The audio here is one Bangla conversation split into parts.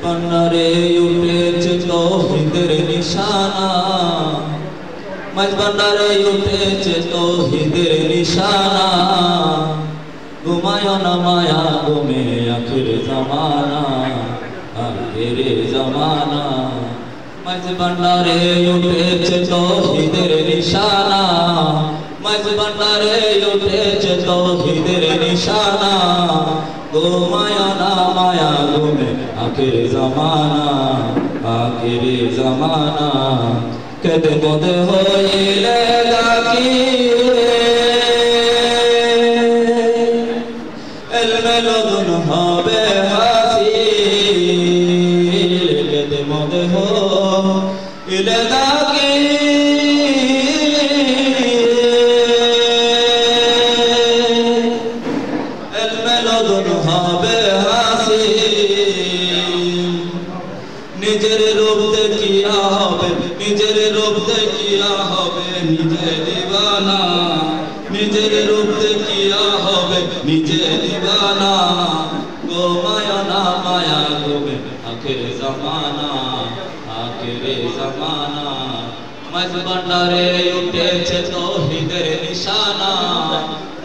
বন্ডারে উঠেছে তৌহিদের নিশানা, মাঝ বন্ডারে উঠেছে তৌহিদের নিশানা। ঘুমায় না মায়া ঘুমে আখির জামানা, আখির জামানা। মাঝ বন্ডারে উঠেছে তৌহিদের নিশানা, মাঝ বন্ডারে উঠেছে তৌহিদের নিশানা। ঘুমায় না মায়া ঘুমে আখির জামানা, আখির জামানা। কেদে মদে হইলে দাকিরে এলমে লদুন হবে হাসিল। কেদে মদে হইলে নিজের রূপ দেখিয়া হবে, নিজের রূপ দেখিয়া হবে নিজে দিবানা, নিজের রূপ দেখিয়া হবে নিজে দিবানা। গো মায়া না মায়া গোবে আখির জামানা, আখির জামানা। মাঝ ভান্ডারে উঠেছে তৌহিদের নিশানা,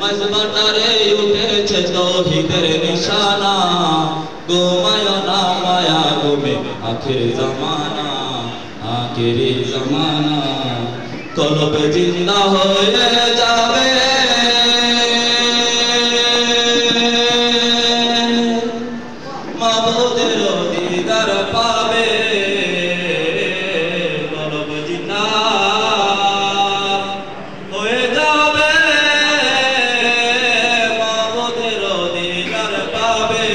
মাঝ ভান্ডারে উঠেছে তৌহিদের নিশানা। গো মায়া না মায়া গোবে আখির জামানা, আখির জামানা। কলবে জিন্দা হয়ে যাবে মাবুদের দিদার পাবে। কলবে জিন্দা হয়ে যাবে মাবুদের দিদার পাবে।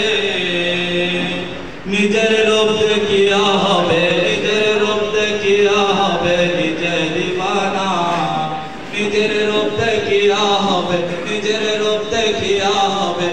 নিজের রূপ দেখিয়া হবে, নিজের রূপ দেখিয়া হবে নিজে দিবানা, নিজের রূপ দেখিয়া হবে, নিজের রূপ দেখিয়া হবে